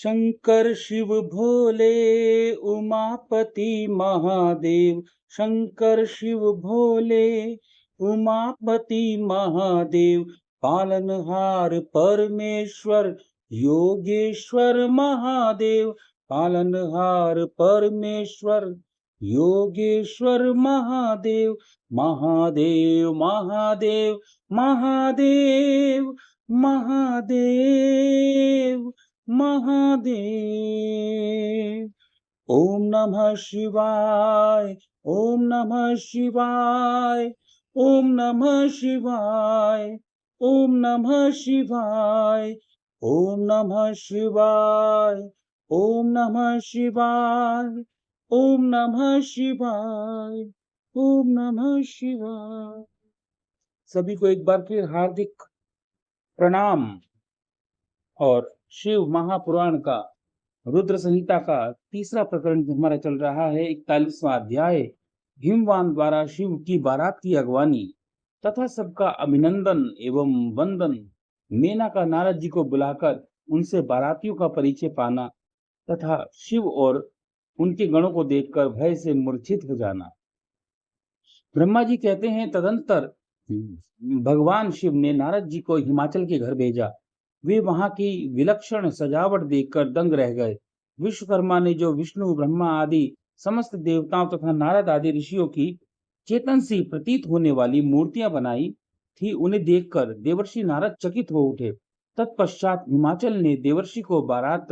शंकर शिव भोले उमापति महादेव। शंकर शिव भोले उमापति महादेव। पालनहार परमेश्वर योगेश्वर महादेव। पालनहार परमेश्वर योगेश्वर महादेव। महादेव महादेव महादेव महादेव महादेव। ओम नमः शिवाय। ओम नमः शिवाय। ओम नमः शिवाय। ओम नमः शिवाय। ओम नमः शिवाय। ओम नमः शिवाय। ओम नमः शिवाय। ओम नमः शिवाय। सभी को एक बार फिर हार्दिक प्रणाम। और शिव महापुराण का रुद्र संहिता का तीसरा प्रकरण हमारा चल रहा है। 41वां अध्याय, हिमवान द्वारा शिव की बारात की अगवानी तथा सबका अभिनंदन एवं वंदन। मेनका नारद जी को बुलाकर उनसे बारातियों का परिचय पाना तथा शिव और उनके गणों को देखकर भय से मूर्छित हो जाना। ब्रह्मा जी कहते हैं, तदंतर भगवान शिव ने नारद जी को हिमाचल के घर भेजा। वे वहां की विलक्षण सजावट देखकर दंग रह गए। विश्वकर्मा ने जो विष्णु ब्रह्मा आदि समस्त देवताओं तथा नारद आदि ऋषियों की चेतन सी प्रतीत होने वाली मूर्तियां बनाई थी, उन्हें देखकर देवर्षि नारद चकित हो उठे। तत्पश्चात हिमाचल ने देवर्षि को बारात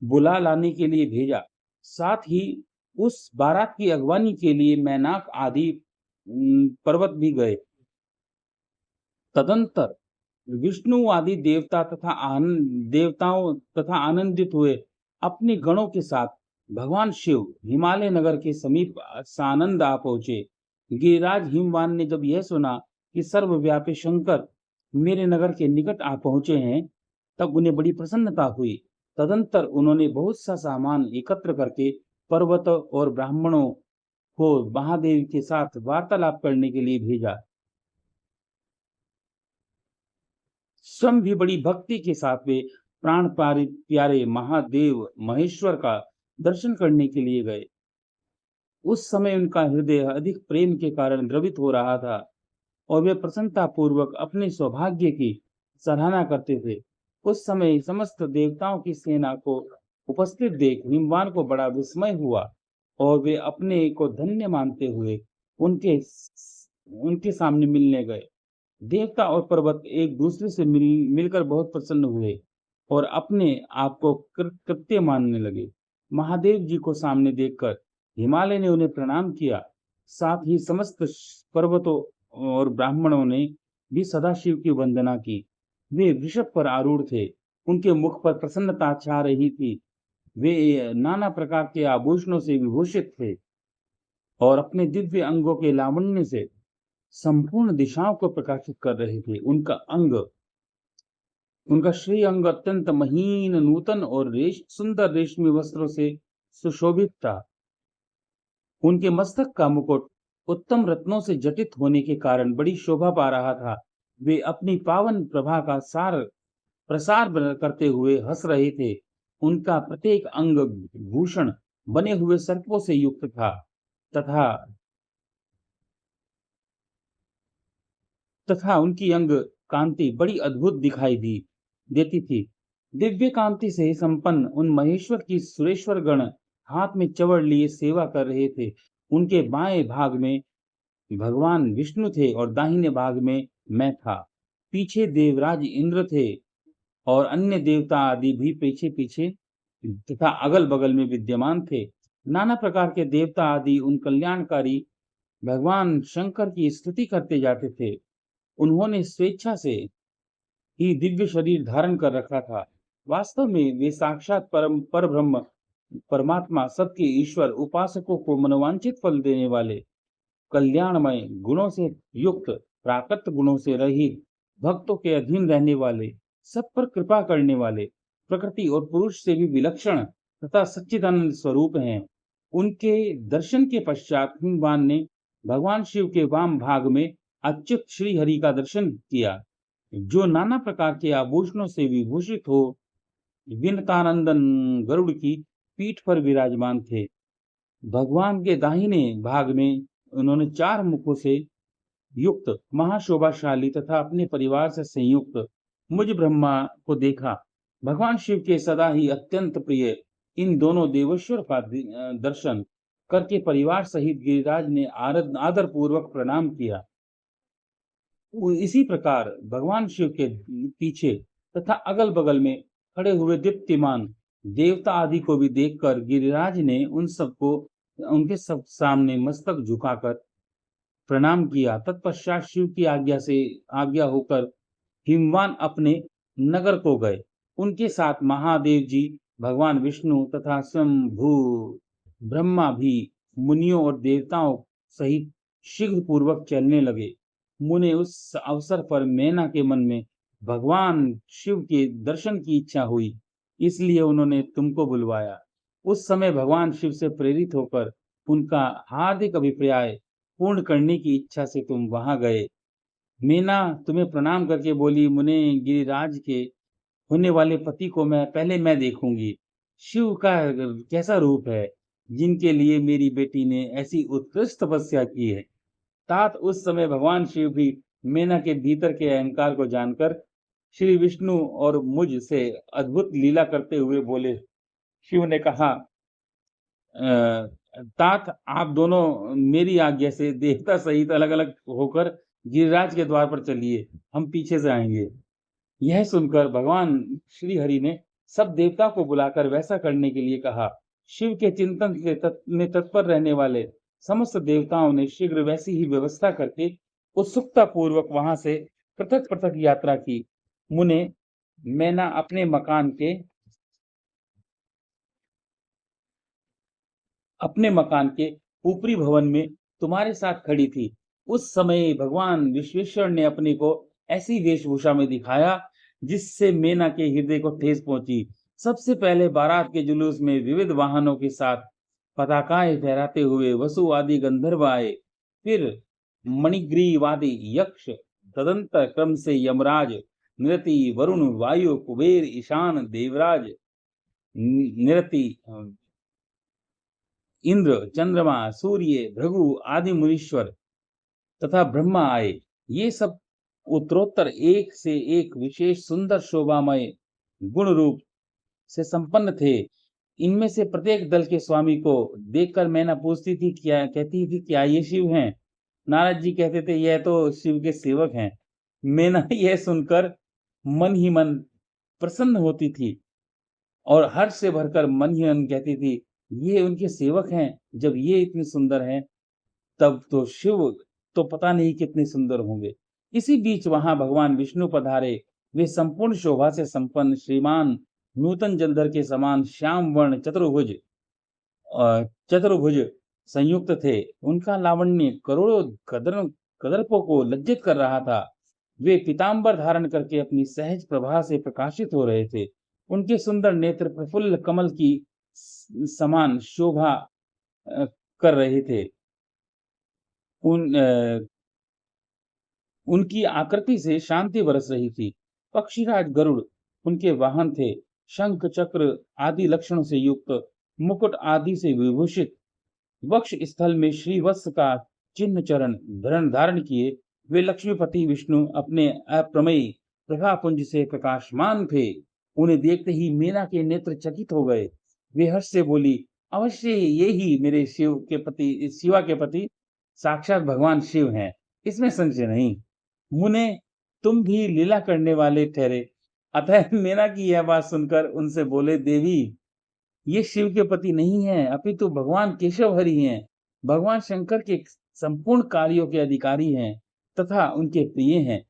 बुला लाने के लिए भेजा। साथ ही उस बारात की अगवानी के लिए मैनाक आदि पर्वत भी गए। तदंतर विष्णु आदि देवताओं तथा आनंदित हुए अपने गणों के साथ भगवान शिव हिमालय नगर के समीप सानंद आ पहुंचे। गिरिराज हिमवान ने जब यह सुना कि सर्वव्यापी शंकर मेरे नगर के निकट आ पहुंचे हैं, तब उन्हें बड़ी प्रसन्नता हुई। तदंतर उन्होंने बहुत सा सामान एकत्र करके पर्वत और ब्राह्मणों को महादेव के साथ वार्तालाप करने के लिए भेजा। स्वयं भी बड़ी भक्ति के साथ वे प्राण प्यारे महादेव महेश्वर का दर्शन करने के लिए गए। उस समय उनका हृदय अधिक प्रेम के कारण द्रवित हो रहा था और वे प्रसन्नता पूर्वक अपने सौभाग्य की सराहना करते थे। उस समय समस्त देवताओं की सेना को उपस्थित देख हिमवान को बड़ा विस्मय हुआ और वे अपने को धन्य मानते हुए उनके सामने मिलने गए। देवता और पर्वत एक दूसरे से मिलकर बहुत प्रसन्न हुए और अपने आप को कृत्य मानने लगे। महादेव जी को सामने देखकर हिमालय ने उन्हें प्रणाम किया। साथ ही समस्त पर्वतों और ब्राह्मणों ने भी सदाशिव की वंदना की। वे वृषभ पर आरूढ़ थे। उनके मुख पर प्रसन्नता छा रही थी। वे नाना प्रकार के आभूषणों से विभूषित थे और अपने दिव्य अंगों के लावण्य से संपूर्ण दिशाओं को प्रकाशित कर रहे थे। उनका श्री अंग अत्यंत महीन, नूतन और सुंदर रेशमी वस्त्रों से सुशोभित था। उनके मस्तक का मुकुट उत्तम रत्नों से जटित होने के कारण बड़ी शोभा पा रहा था। वे अपनी पावन प्रभा का प्रसार करते हुए हंस रहे थे। उनका प्रत्येक अंग भूषण बने हुए सर्पों से युक्त था तथा उनकी अंग कांति बड़ी अद्भुत दिखाई देती थी। दिव्य कांति से संपन्न उन महेश्वर की सुरेश्वर गण हाथ में चवड़ लिए सेवा कर रहे थे। उनके बाएं भाग में भगवान विष्णु थे और दाहिने भाग में मैं था। पीछे देवराज इंद्र थे और अन्य देवता आदि भी पीछे पीछे तथा अगल बगल में विद्यमान थे। नाना प्रकार के देवता आदि उन कल्याणकारी भगवान शंकर की स्तुति करते जाते थे। उन्होंने स्वेच्छा से ही दिव्य शरीर धारण कर रखा था। वास्तव में वे साक्षात परब्रह्म परमात्मा, सबके ईश्वर, उपासकों को मनोवांछित फल देने वाले, कल्याणमय, गुणों से युक्त, प्राकृत गुणों से रहित, भक्तों के अधीन रहने वाले, सब पर कृपा करने वाले, प्रकृति और पुरुष से भी विलक्षण तथा सच्चिदानंद स्वरूप हैं। उनके दर्शन के पश्चात हिमवान ने भगवान शिव के वाम भाग में अच्युत श्री हरि का दर्शन किया, जो नाना प्रकार के आभूषणों से विभूषित हो विनतानंदन गरुड़ की पीठ पर विराजमान थे। भगवान के दाहिने भाग में उन्होंने 4 मुखों से युक्त महाशोभाशाली तथा अपने परिवार से संयुक्त मुझ ब्रह्मा को देखा। भगवान शिव के सदा ही अत्यंत प्रिय इन दोनों देवेश्वर का दर्शन करके परिवार सहित गिरिराज ने आदर पूर्वक प्रणाम किया। इसी प्रकार भगवान शिव के पीछे तथा अगल बगल में खड़े हुए दीप्तिमान देवता आदि को भी देखकर गिरिराज ने उन सबको उनके सब सामने मस्तक झुकाकर प्रणाम किया। तत्पश्चात शिव की आज्ञा होकर हिमवान अपने नगर को गए। उनके साथ महादेव जी, भगवान विष्णु तथा स्वयं भू ब्रह्मा भी मुनियों और देवताओं सहित शीघ्र पूर्वक चलने लगे। मुने उस अवसर पर मैना के मन में भगवान शिव के दर्शन की इच्छा हुई, इसलिए उन्होंने तुमको बुलवाया। उस समय भगवान शिव से प्रेरित होकर उनका हार्दिक अभिप्राय पूर्ण करने की इच्छा से तुम वहां गए। मीना तुम्हें प्रणाम करके बोली, मुने गिरिराज के होने वाले पति को पहले मैं देखूंगी। शिव का कैसा रूप है जिनके लिए मेरी बेटी ने ऐसी उत्कृष्ट तपस्या की है। तात उस समय भगवान शिव भी मीना के भीतर के अहंकार को जानकर श्री विष्णु और मुझ से अद्भुत लीला करते हुए बोले। शिव ने कहा, तात आप दोनों मेरी आज्ञा से देवता सहित अलग अलग होकर गिरिराज के द्वार पर चलिए, हम पीछे से आएंगे। यह सुनकर भगवान श्री हरि ने सब देवता को बुलाकर वैसा करने के लिए कहा। शिव के चिंतन में तत्पर रहने वाले समस्त देवताओं ने शीघ्र वैसी ही व्यवस्था करके उत्सुकता पूर्वक वहां से पृथक पृथक यात्रा की। मुने मैना अपने मकान के ऊपरी भवन में तुम्हारे साथ खड़ी थी। उस समय भगवान विश्वेश्वर ने अपने को ऐसी वेशभूषा में दिखाया जिससे मैना के हृदय को ठेस पहुंची। सबसे पहले बारात के जुलूस में विविध वाहनों के साथ पताकाएं फहराते हुए वसु आदि गंधर्व आए। फिर मणिग्रीवादी यक्ष, तदंतर क्रम से यमराज, निरति, वरुण, वायु, कुबेर, ईशान, देवराज, निरति, इंद्र, चंद्रमा, सूर्य, भृगु आदि मुनीश्वर तथा ब्रह्मा आए। ये सब उत्तरोत्तर एक से एक विशेष सुंदर शोभामय गुण रूप से संपन्न थे। इनमें से प्रत्येक दल के स्वामी को देखकर मैना पूछती थी, कहती थी क्या ये शिव हैं? नारद जी कहते थे यह तो शिव के सेवक हैं। मैना यह सुनकर मन ही मन प्रसन्न होती थी और हर्ष से भरकर मन ही मन कहती थी ये उनके सेवक हैं। जब ये इतने सुंदर हैं तब तो शिव तो पता नहीं कितने सुंदर होंगे। इसी बीच वहां भगवान विष्णु पधारे। वे संपूर्ण शोभा से संपन्न श्रीमान नूतन जलधर के समान श्याम वर्ण चतुर्भुज संयुक्त थे। उनका लावण्य करोड़ों कदर्पों को लज्जित कर रहा था। वे पीतांबर धारण करके अपनी सहज प्रभा से प्रकाशित हो रहे थे। उनके सुंदर नेत्र प्रफुल्ल कमल की समान शोभा कर रहे थे। उनकी आकृति से शांति बरस रही थी। पक्षीराज गरुड़ उनके वाहन थे। शंख चक्र आदि लक्षणों से युक्त, मुकुट आदि से विभूषित, वक्ष स्थल में श्रीवत्स का चिन्ह चरण धारण किए वे लक्ष्मीपति विष्णु अपने अप्रमेय प्रभापुंज से प्रकाशमान थे। उन्हें देखते ही मीना के नेत्र चकित हो गए। वे हर्ष से बोली, अवश्य ये ही मेरे शिवा के पति साक्षात भगवान शिव हैं, इसमें संशय नहीं। मुने तुम भी लीला करने वाले ठहरे। अतः मीना की यह बात सुनकर उनसे बोले, देवी ये शिव के पति नहीं हैं, अपितु भगवान केशव हरि हैं। भगवान शंकर के संपूर्ण कार्यों के अधिकारी हैं तथा उनके प्रिय हैं।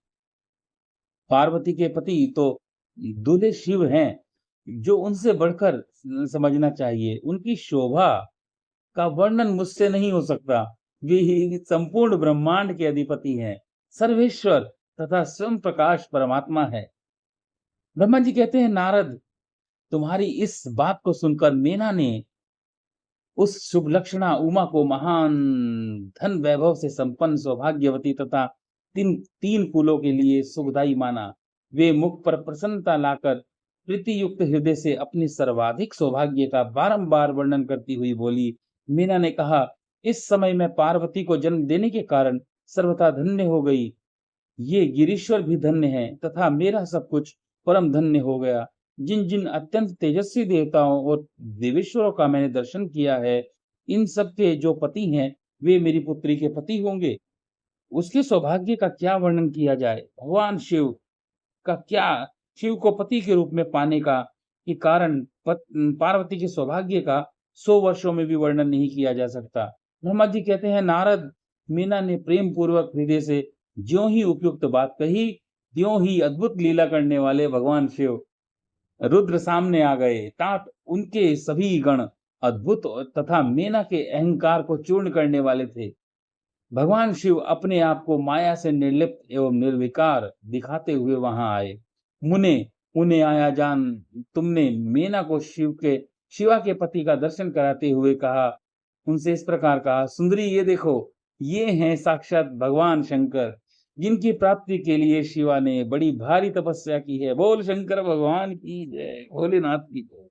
पार्वती के पति तो दूल्हे शिव हैं, जो उनसे बढ़कर समझना चाहिए। उनकी शोभा का वर्णन मुझसे नहीं हो सकता। वे संपूर्ण ब्रह्मांड के अधिपति हैं, सर्वेश्वर तथा स्वयं प्रकाश परमात्मा है। ब्रह्मा जी कहते हैं, नारद तुम्हारी इस बात को सुनकर मीना ने उस शुभ लक्षणा उमा को महान धन वैभव से संपन्न सौभाग्यवती तथा तीन कुलों के लिए सुखदायी माना। वे मुख पर प्रसन्नता लाकर प्रीति युक्त हृदय से अपनी सर्वाधिक सौभाग्य का बारंबार वर्णन करती हुई बोली। मीना ने कहा, इस समय मैं पार्वती को जन्म देने के कारण सर्वथा धन्य हो गई। ये गिरीश्वर भी धन्य है तथा मेरा सब कुछ परम धन्य हो गया। जिन जिन अत्यंत तेजस्वी देवताओं और देवेश्वरों का मैंने दर्शन किया है, इन सब के जो पति हैं, वे मेरी पुत्री के पति होंगे। उसके सौभाग्य का क्या वर्णन किया जाए। भगवान शिव का क्या, शिव को पति के रूप में पाने का के कारण पार्वती के सौभाग्य का 100 वर्षों में भी वर्णन नहीं किया जा सकता। ब्रह्मा जी कहते हैं, नारद, मीना ने प्रेम पूर्वक हृदय से ज्यों ही उपयुक्त बात कही, त्यों ही अद्भुत लीला करने वाले भगवान शिव रुद्र सामने आ गए। तात उनके सभी गण अद्भुत तथा मीना के अहंकार को चूर्ण करने वाले थे। भगवान शिव अपने आप को माया से निर्लिप्त एवं निर्विकार दिखाते हुए वहां आए। मुने, उन्हें आया जान, तुमने मीना को शिवा के पति का दर्शन कराते हुए कहा, उनसे इस प्रकार कहा, सुंदरी ये देखो, ये हैं साक्षात भगवान शंकर, जिनकी प्राप्ति के लिए शिवा ने बड़ी भारी तपस्या की है। बोल शंकर भगवान की जय, भोलेनाथ की जय।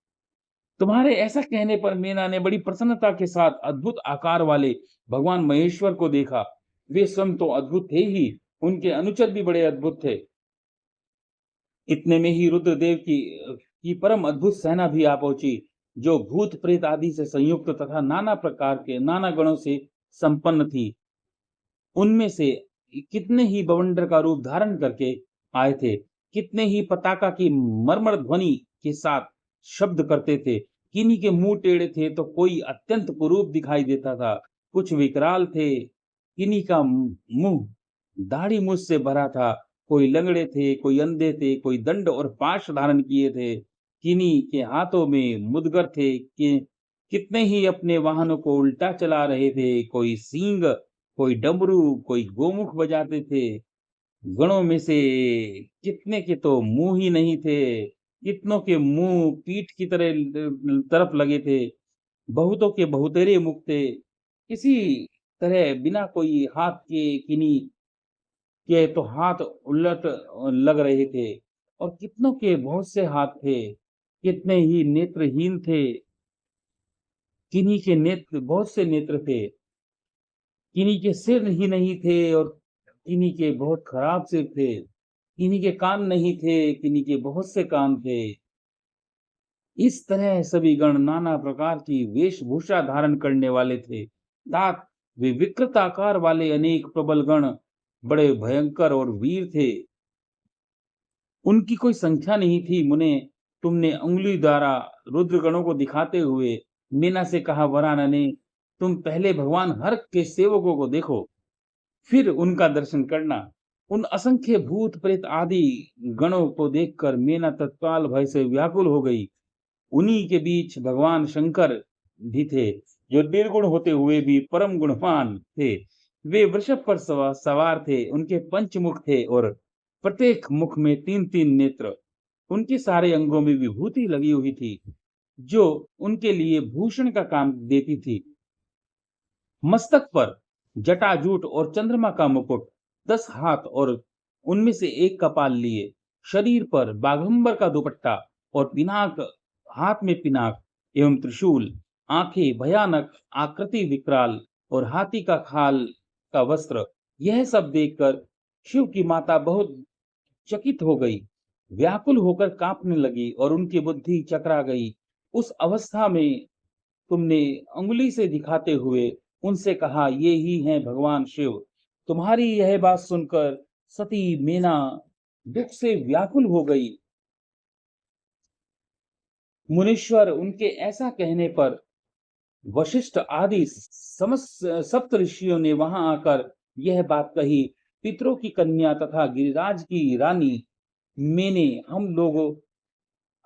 तुम्हारे ऐसा कहने पर मीना ने बड़ी प्रसन्नता के साथ अद्भुत आकार वाले भगवान महेश्वर को देखा। वे स्वयं तो अद्भुत थे ही, उनके अनुचर भी बड़े अद्भुत थे। इतने में ही रुद्रदेव की परम अद्भुत सेना भी आ पहुंची, जो भूत प्रेत आदि से संयुक्त तथा नाना प्रकार के नाना गणों से संपन्न थी। उनमें से कितने ही बवंडर का रूप धारण करके आए थे, कितने ही पताका की मर्मर ध्वनि के साथ शब्द करते थे। किन्हीं के मुंह टेढ़े थे तो कोई अत्यंत कुरूप दिखाई देता था, कुछ विकराल थे, किन्हीं का मुंह दाढ़ी मूछ से भरा था, कोई लंगड़े थे, कोई अंधे थे, कोई दंड और पाश धारण किए थे, किन्हीं के हाथों में मुदगर थे, कितने ही अपने वाहनों को उल्टा चला रहे थे, कोई सींग, कोई डमरू, कोई गोमुख बजाते थे। गणों में से कितने के तो मुंह ही नहीं थे, कितनों के मुंह पीठ की तरफ लगे थे, बहुतों के बहुतेरे मुख थे। किसी तरह बिना कोई हाथ के, किन्हीं के तो हाथ उलट लग रहे थे, और कितनों के बहुत से हाथ थे, कितने ही नेत्रहीन थे, किन्हीं के नेत्र, बहुत से नेत्र थे, किन्हीं के सिर ही नहीं थे और किन्हीं के बहुत खराब सिर थे, किन्हीं के कान नहीं थे, किन्हीं के बहुत से कान थे। इस तरह सभी गण नाना प्रकार की वेशभूषा धारण करने वाले थे। तात वे विकृत आकार वाले अनेक प्रबल गण बड़े भयंकर और वीर थे। उनकी कोई संख्या नहीं थी। मुने, तुमने अंगुली द्वारा रुद्र गणों को दिखाते हुए मीना से कहा, वरानने, तुम पहले भगवान हर के सेवकों को देखो, फिर उनका दर्शन करना। उन असंख्य भूत प्रेत आदि गणों को देखकर मीना तत्काल भय से व्याकुल हो गई। उन्हीं के बीच भगवान शंकर भी थे, जो निर्गुण होते हुए भी परम गुणवान थे। वे वृषभ पर सवार थे, उनके पंचमुख थे और प्रत्येक मुख में 3-3 नेत्र। उनके सारे अंगों में विभूति लगी हुई थी, जो उनके लिए भूषण का काम देती थी। मस्तक पर जटाजूट और चंद्रमा का मुकुट, 10 हाथ और उनमें से एक कपाल लिए, शरीर पर बाघंबर का दुपट्टा और पिनाक, हाथ में पिनाक एवं त्रिशूल, आंखें भयानक, आकृति विकराल और हाथी का खाल का वस्त्र। यह सब देखकर शिव की माता बहुत चकित हो गई, व्याकुल होकर कांपने लगी और उनकी बुद्धि चकरा गई। उस अवस्था में तुमने अंगुली से दिखाते हुए उनसे कहा, ये ही हैं भगवान शिव। तुम्हारी यह बात सुनकर सती मीना दुख से व्याकुल हो गई। मुनीश्वर, उनके ऐसा कहने पर वशिष्ठ आदि समस्त सप्त ऋषियों ने वहां आकर यह बात कही, पितरों की कन्या तथा गिरिराज की रानी मैंने,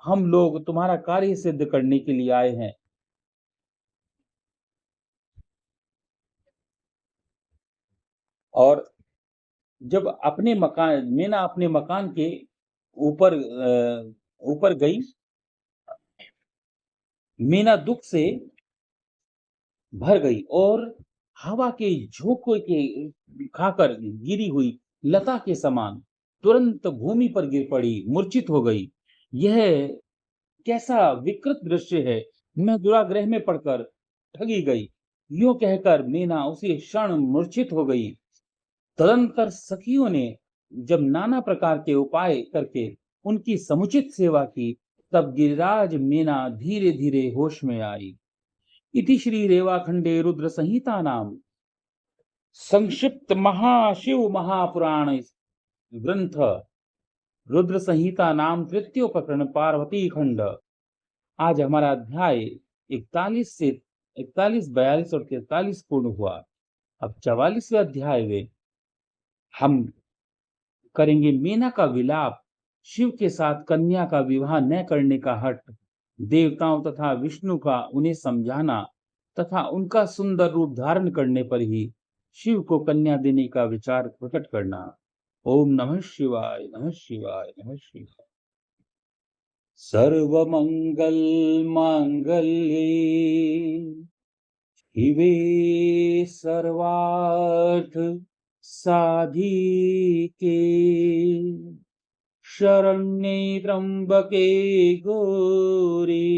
हम लोग तुम्हारा कार्य सिद्ध करने के लिए आए हैं। और जब अपने मकान, मीना अपने मकान के ऊपर ऊपर गई, मीना दुख से भर गई और हवा के झोंके के खाकर गिरी हुई लता के समान तुरंत भूमि पर गिर पड़ी, मूर्छित हो गई। यह कैसा विकृत दृश्य है, मैं दुराग्रह में पड़कर ठगी गई। यूं कहकर मीना उसी क्षण मूर्छित हो गई। तदंतर सखियों ने जब नाना प्रकार के उपाय करके उनकी समुचित सेवा की, तब गिरिराज मीना धीरे धीरे होश में आई। इति श्री रेवाखंडे रुद्र संहिता नाम संक्षिप्त महाशिव महापुराण ग्रंथ रुद्र संहिता नाम तृतीय प्रकरण पार्वती खंड। आज हमारा अध्याय 41 से 41, 42 और 43 पूर्ण हुआ। अब 44वें अध्याय में हम करेंगे मीना का विलाप, शिव के साथ कन्या का विवाह न करने का हठ, देवताओं तथा विष्णु का उन्हें समझाना तथा उनका सुंदर रूप धारण करने पर ही शिव को कन्या देने का विचार प्रकट करना। ओम नमः शिवाय, नमः शिवाय, नमः शिवाय। सर्वमंगल मांगल्ये शिवे सर्वार्थ साधिके शरण्ये त्र्यंबके गौरी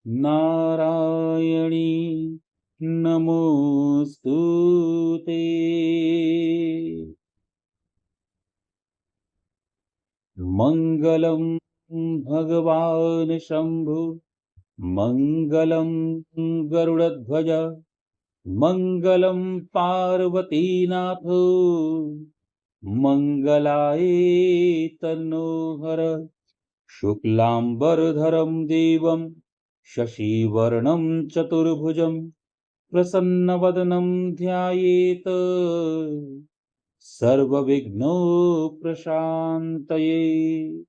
नारायणी नमोस्तुते। मंगलम भगवान शंभु, मंगलम गरुड़ध्वज, मंगलम पार्वतीनाथ, मंगलाय तनोहर। शुक्लांबरधरं देवं शशिवर्णं चतुर्भुजं प्रसन्नवदनं ध्यायेत् सर्वविघ्नोपशान्तये।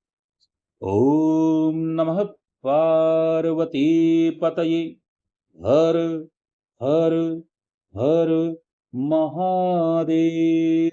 ॐ नमः पार्वती पतये। हर हर हर महादेव।